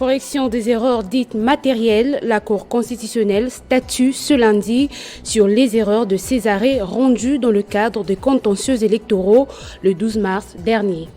Correction des erreurs dites matérielles, la Cour constitutionnelle statue ce lundi sur les erreurs de ces arrêts rendus dans le cadre des contentieux électoraux le 12 mars dernier.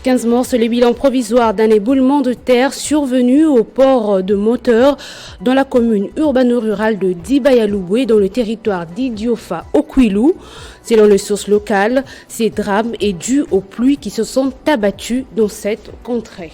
15 morts, c'est le bilan provisoire d'un éboulement de terre survenu au port de Moteur dans la commune urbano-rurale de Dibayaloué dans le territoire d'Idiofa au Kouilou. Selon les sources locales, ces drames est dû aux pluies qui se sont abattues dans cette contrée.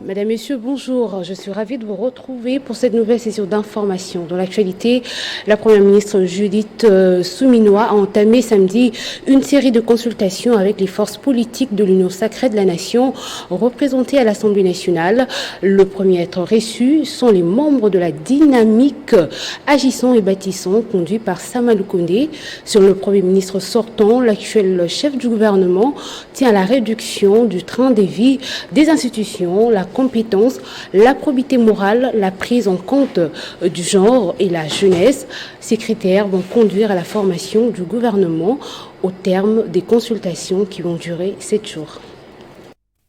Mesdames, Messieurs, bonjour. Je suis ravie de vous retrouver pour cette nouvelle session d'information. Dans l'actualité, la Première ministre Judith Suminwa a entamé samedi une série de consultations avec les forces politiques de l'Union sacrée de la Nation représentées à l'Assemblée nationale. Le premier à être reçu sont les membres de la dynamique Agissons et Bâtissons conduit par Samalou Kondé. Selon le Premier ministre sortant, l'actuel chef du gouvernement tient à la réduction du train de vie des institutions, la compétence, la probité morale, la prise en compte du genre et la jeunesse. Ces critères vont conduire à la formation du gouvernement au terme des consultations qui vont durer 7 jours.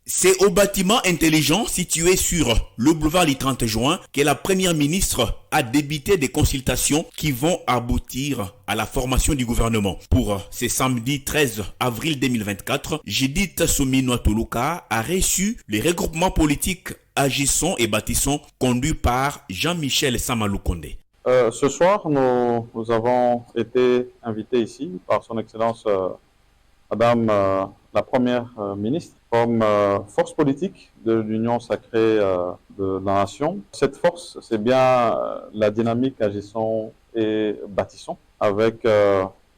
C'est au bâtiment intelligent situé sur le boulevard du 30 juin que la première ministre a débuté des consultations qui vont aboutir à la formation du gouvernement. Pour ce samedi 13 avril 2024, Judith Suminwa Tuluka a reçu les regroupements politiques Agissons et Bâtissons conduits par Jean-Michel Samalou Kondé. Ce soir, nous avons été invités ici par son Excellence Madame la Première ministre comme force politique de l'Union sacrée de la Nation. Cette force, c'est bien la dynamique Agissons et Bâtissons, avec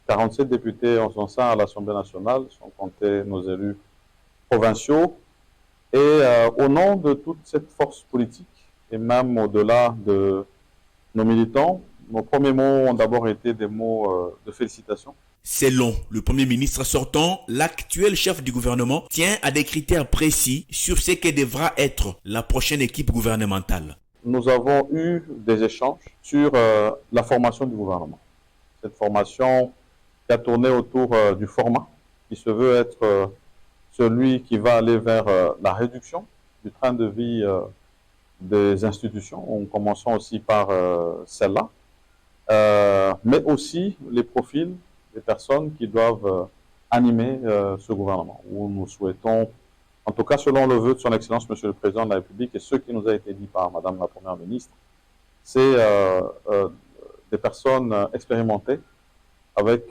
47 députés en son sein à l'Assemblée nationale, sans compter nos élus provinciaux. Et au nom de toute cette force politique, et même au-delà de nos militants, nos premiers mots ont d'abord été des mots de félicitations. Selon le Premier ministre sortant, l'actuel chef du gouvernement tient à des critères précis sur ce que devra être la prochaine équipe gouvernementale. Nous avons eu des échanges sur la formation du gouvernement. Cette formation qui a tourné autour du format, qui se veut être celui qui va aller vers la réduction du train de vie des institutions, en commençant aussi par celle-là, mais aussi les profils des personnes qui doivent animer ce gouvernement, où nous souhaitons, en tout cas selon le vœu de son Excellence Monsieur le Président de la République et ce qui nous a été dit par Madame la Première ministre, c'est des personnes expérimentées avec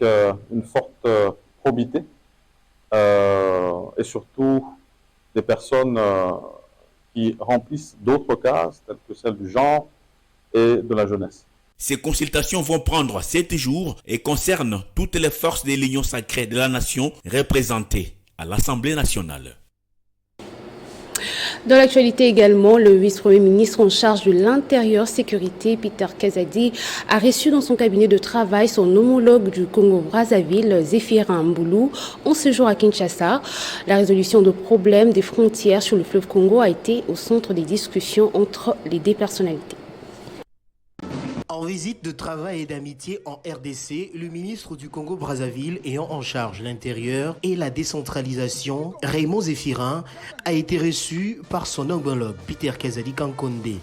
une forte probité et surtout des personnes qui remplissent d'autres cases telles que celle du genre et de la jeunesse. Ces consultations vont prendre 7 jours et concernent toutes les forces de l'Union sacrée de la Nation représentées à l'Assemblée nationale. Dans l'actualité également, le vice-premier ministre en charge de l'intérieur sécurité, Peter Kazadi, a reçu dans son cabinet de travail son homologue du Congo-Brazzaville, Zéphirin Mboulou, en séjour à Kinshasa. La résolution de problèmes des frontières sur le fleuve Congo a été au centre des discussions entre les deux personnalités. En visite de travail et d'amitié en RDC, le ministre du Congo-Brazzaville ayant en charge l'intérieur et la décentralisation, Raymond Zéphirin, a été reçu par son homologue Peter Kazadi Kankonde.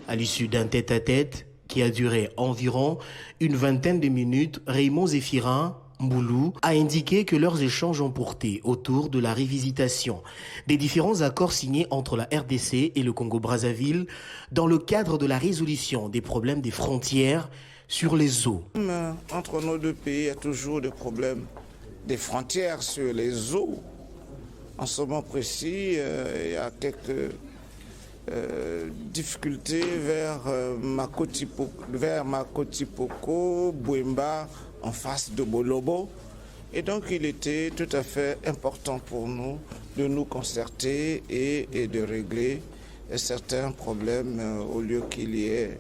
À l'issue d'un tête-à-tête qui a duré environ une vingtaine de minutes, Raymond Zéphirin Mboulou a indiqué que leurs échanges ont porté autour de la révisitation des différents accords signés entre la RDC et le Congo-Brazzaville dans le cadre de la résolution des problèmes des frontières sur les eaux. Entre nos deux pays, il y a toujours des problèmes des frontières sur les eaux. En ce moment précis, il y a quelques difficultés vers Makotipoko, Bouemba, en face de Bolobo. Et donc il était tout à fait important pour nous de nous concerter et de régler certains problèmes au lieu qu'il y ait.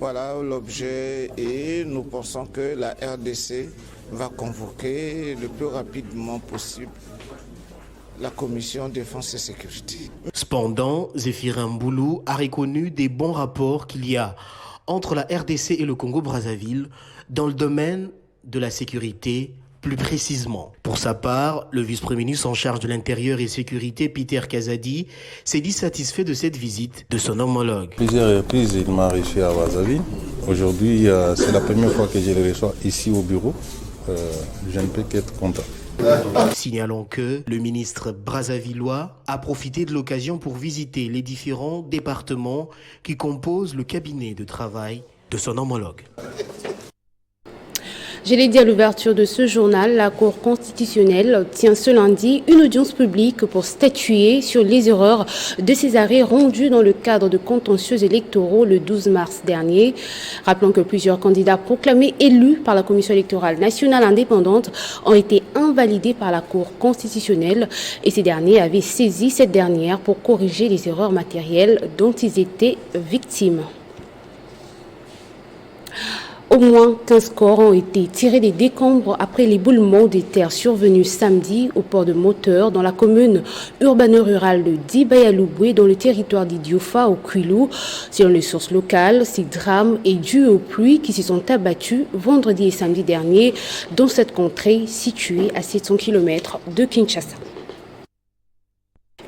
Voilà l'objet et nous pensons que la RDC va convoquer le plus rapidement possible la commission défense et sécurité. Cependant, Zéphirin Mboulou a reconnu des bons rapports qu'il y a entre la RDC et le Congo-Brazzaville dans le domaine de la sécurité plus précisément. Pour sa part, le vice-premier ministre en charge de l'Intérieur et Sécurité, Peter Kazadi, s'est dit satisfait de cette visite de son homologue. Plusieurs reprises, il m'a reçu à Brazzaville. Aujourd'hui, c'est la première fois que je le reçois ici au bureau. Je ne peux qu'être content. Signalons que le ministre brazzavillois a profité de l'occasion pour visiter les différents départements qui composent le cabinet de travail de son homologue. Je l'ai dit à l'ouverture de ce journal, la Cour constitutionnelle tient ce lundi une audience publique pour statuer sur les erreurs de ces arrêts rendus dans le cadre de contentieux électoraux le 12 mars dernier. Rappelons que plusieurs candidats proclamés élus par la Commission électorale nationale indépendante ont été invalidés par la Cour constitutionnelle et ces derniers avaient saisi cette dernière pour corriger les erreurs matérielles dont ils étaient victimes. Au moins 15 corps ont été tirés des décombres après l'éboulement des terres survenus samedi au port de Moteur dans la commune urbano-rurale de Dibayalouboué dans le territoire d'Idiofa au Kwilu. Selon les sources locales, ce drame est dû aux pluies qui se sont abattues vendredi et samedi dernier dans cette contrée située à 700 km de Kinshasa.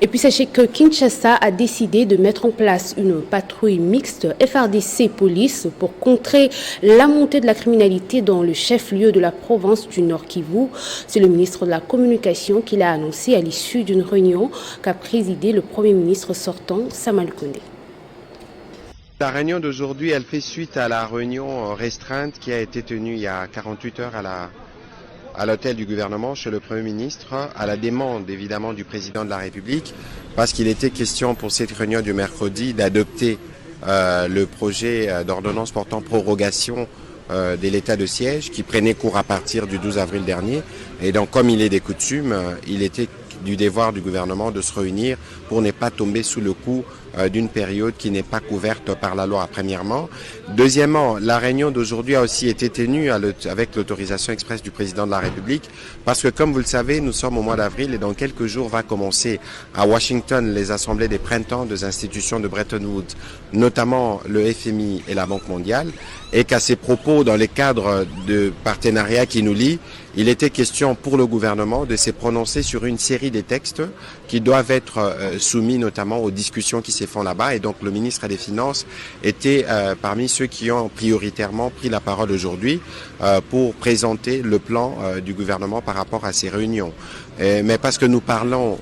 Et puis sachez que Kinshasa a décidé de mettre en place une patrouille mixte FARDC Police pour contrer la montée de la criminalité dans le chef-lieu de la province du Nord Kivu. C'est le ministre de la Communication qui l'a annoncé à l'issue d'une réunion qu'a présidé le Premier ministre sortant, Sama Lukonde. La réunion d'aujourd'hui, elle fait suite à la réunion restreinte qui a été tenue il y a 48 heures à l'hôtel du gouvernement chez le Premier ministre, à la demande évidemment du président de la République, parce qu'il était question pour cette réunion du mercredi d'adopter le projet d'ordonnance portant prorogation de l'état de siège qui prenait cours à partir du 12 avril dernier. Et donc, comme il est des coutumes, il était du devoir du gouvernement de se réunir pour ne pas tomber sous le coup d'une période qui n'est pas couverte par la loi, premièrement. Deuxièmement, la réunion d'aujourd'hui a aussi été tenue avec l'autorisation expresse du président de la République, parce que comme vous le savez, nous sommes au mois d'avril et dans quelques jours va commencer à Washington les assemblées des printemps des institutions de Bretton Woods, notamment le FMI et la Banque mondiale, et qu'à ces propos, dans les cadres de partenariat qui nous lient, il était question pour le gouvernement de se prononcer sur une série de textes qui doivent être soumis notamment aux discussions qui se font là-bas. Et donc le ministre des Finances était parmi ceux qui ont prioritairement pris la parole aujourd'hui pour présenter le plan du gouvernement par rapport à ces réunions. Mais parce que nous parlons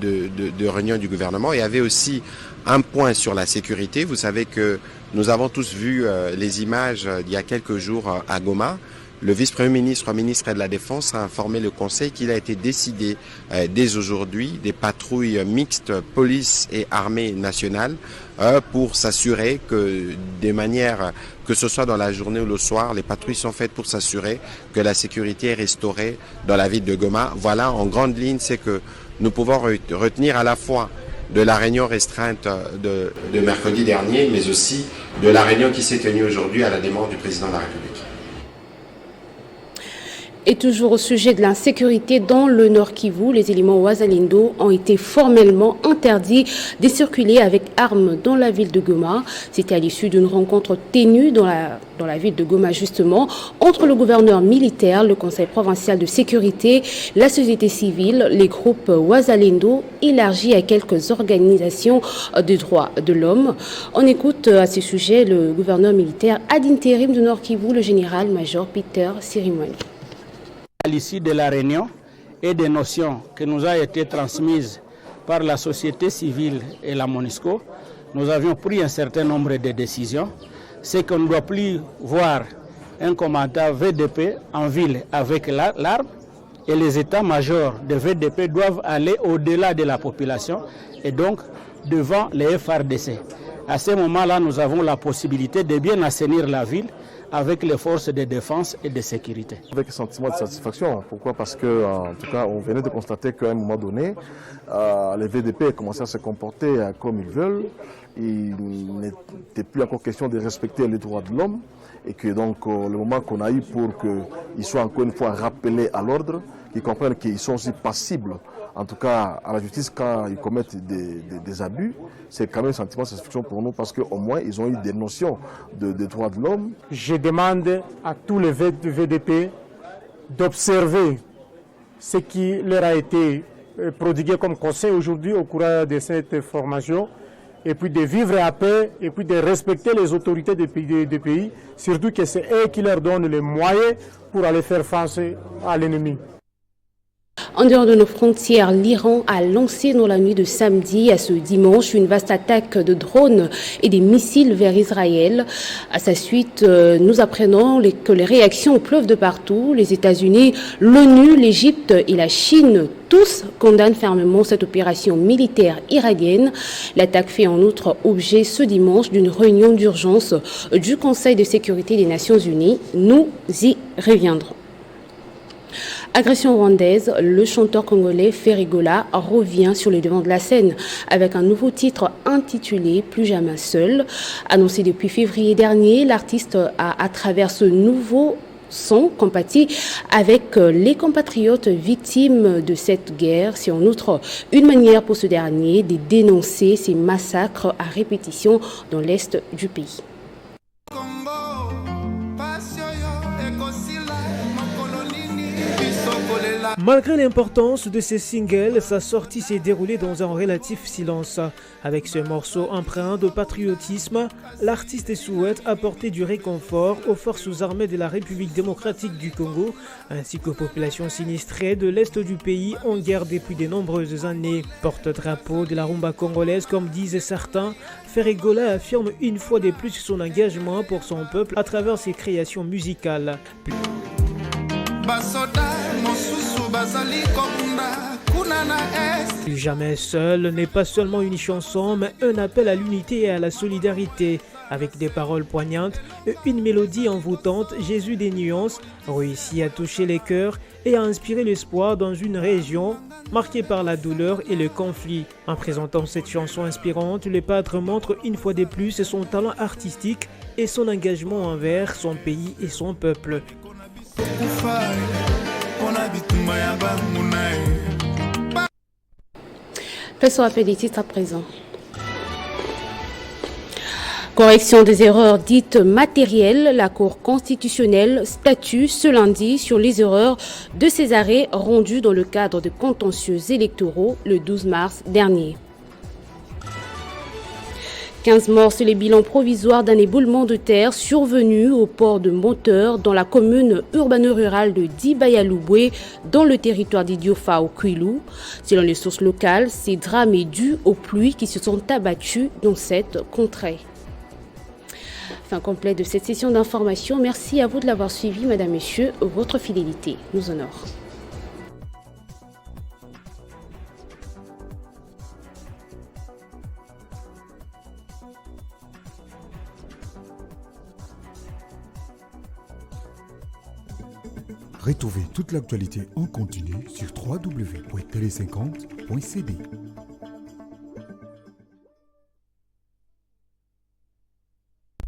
de réunions du gouvernement, il y avait aussi un point sur la sécurité. Vous savez que nous avons tous vu les images il y a quelques jours à Goma. Le vice-premier ministre, ministre de la Défense, a informé le Conseil qu'il a été décidé dès aujourd'hui des patrouilles mixtes police et armée nationale pour s'assurer que, de manière que ce soit dans la journée ou le soir, les patrouilles sont faites pour s'assurer que la sécurité est restaurée dans la ville de Goma. Voilà, en grande ligne, c'est que nous pouvons retenir à la fois de la réunion restreinte de mercredi dernier, mais aussi de la réunion qui s'est tenue aujourd'hui à la demande du président de la République. Et toujours au sujet de l'insécurité dans le Nord Kivu, les éléments Wazalendo ont été formellement interdits de circuler avec armes dans la ville de Goma. C'était à l'issue d'une rencontre ténue dans la ville de Goma justement, entre le gouverneur militaire, le conseil provincial de sécurité, la société civile, les groupes Wazalendo élargis à quelques organisations de droits de l'homme. On écoute à ce sujet le gouverneur militaire ad intérim de Nord Kivu, le général-major Peter Sirimwani. À l'issue de la réunion et des notions que nous a été transmises par la société civile et la MONUSCO, nous avions pris un certain nombre de décisions. C'est qu'on ne doit plus voir un commandant VDP en ville avec l'arme et les états-majors de VDP doivent aller au-delà de la population et donc devant les FARDC. À ce moment-là, nous avons la possibilité de bien assainir la ville avec les forces de défense et de sécurité. Avec un sentiment de satisfaction. Pourquoi? Parce que, en tout cas, on venait de constater qu'à un moment donné, les VDP commençaient à se comporter comme ils veulent. Il n'était plus encore question de respecter les droits de l'homme. Et que donc, le moment qu'on a eu pour qu'ils soient encore une fois rappelés à l'ordre, qu'ils comprennent qu'ils sont aussi passibles, en tout cas à la justice, quand ils commettent des abus, c'est quand même un sentiment de satisfaction pour nous parce qu'au moins ils ont eu des notions de droits de l'homme. Je demande à tous les VDP d'observer ce qui leur a été prodigué comme conseil aujourd'hui au cours de cette formation, et puis de vivre à paix, et puis de respecter les autorités des pays, surtout que c'est eux qui leur donnent les moyens pour aller faire face à l'ennemi. En dehors de nos frontières, l'Iran a lancé dans la nuit de samedi à ce dimanche une vaste attaque de drones et des missiles vers Israël. À sa suite, nous apprenons que les réactions pleuvent de partout. Les États-Unis, l'ONU, l'Égypte et la Chine, tous condamnent fermement cette opération militaire iranienne. L'attaque fait en outre objet ce dimanche d'une réunion d'urgence du Conseil de sécurité des Nations Unies. Nous y reviendrons. Agression rwandaise, le chanteur congolais Ferregola revient sur le devant de la scène avec un nouveau titre intitulé « Plus jamais seul ». Annoncé depuis février dernier, l'artiste a, à travers ce nouveau son, compati avec les compatriotes victimes de cette guerre. C'est en outre une manière pour ce dernier de dénoncer ces massacres à répétition dans l'est du pays. Malgré l'importance de ces singles, sa sortie s'est déroulée dans un relatif silence. Avec ce morceau empreint de patriotisme, l'artiste souhaite apporter du réconfort aux forces armées de la République démocratique du Congo, ainsi qu'aux populations sinistrées de l'est du pays en guerre depuis de nombreuses années. Porte-drapeau de la rumba congolaise, comme disent certains, Ferregola affirme une fois de plus son engagement pour son peuple à travers ses créations musicales. Plus jamais seul n'est pas seulement une chanson, mais un appel à l'unité et à la solidarité. Avec des paroles poignantes et une mélodie envoûtante, Jésus des nuances réussit à toucher les cœurs et à inspirer l'espoir dans une région marquée par la douleur et le conflit. En présentant cette chanson inspirante, le pâtre montre une fois de plus son talent artistique et son engagement envers son pays et son peuple. Place au rappel des titres à présent. Correction des erreurs dites matérielles, la Cour constitutionnelle statue ce lundi sur les erreurs de ces arrêts rendus dans le cadre de contentieux électoraux le 12 mars dernier. 15 morts, c'est le bilan provisoire d'un éboulement de terre survenu au port de Monteur dans la commune urbano-rurale de Dibayaloubwe dans le territoire d'Idiofa au Kwilu. Selon les sources locales, ces drames est dû aux pluies qui se sont abattues dans cette contrée. Fin complète de cette session d'information. Merci à vous de l'avoir suivi, Madame, Messieurs. Votre fidélité nous honore. Retrouvez toute l'actualité en continu sur www.tele50.cd.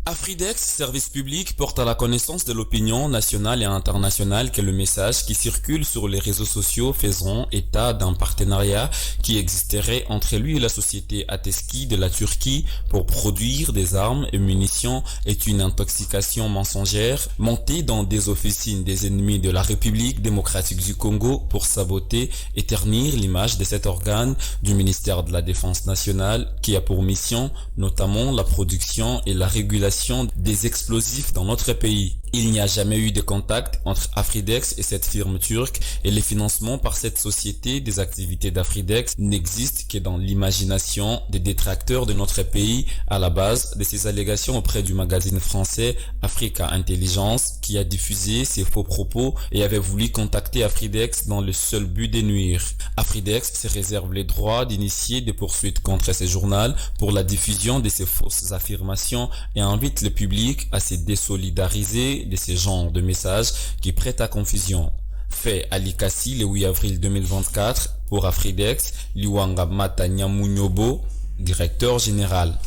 Afridex, service public, porte à la connaissance de l'opinion nationale et internationale que le message qui circule sur les réseaux sociaux faisant état d'un partenariat qui existerait entre lui et la société Ateski de la Turquie pour produire des armes et munitions est une intoxication mensongère montée dans des officines des ennemis de la République démocratique du Congo pour saboter et ternir l'image de cet organe du ministère de la Défense nationale qui a pour mission notamment la production et la régulation des explosifs dans notre pays. Il n'y a jamais eu de contact entre Afridex et cette firme turque et les financements par cette société des activités d'Afridex n'existent que dans l'imagination des détracteurs de notre pays à la base de ces allégations auprès du magazine français Africa Intelligence qui a diffusé ces faux propos et avait voulu contacter Afridex dans le seul but de nuire. Afridex se réserve les droits d'initier des poursuites contre ce journal pour la diffusion de ces fausses affirmations et invite le public à se désolidariser de ces genres de messages qui prêtent à confusion. Fait à Likasi le 8 avril 2024 pour Afridex, Liwanga Mata Nyamunyobo, directeur général.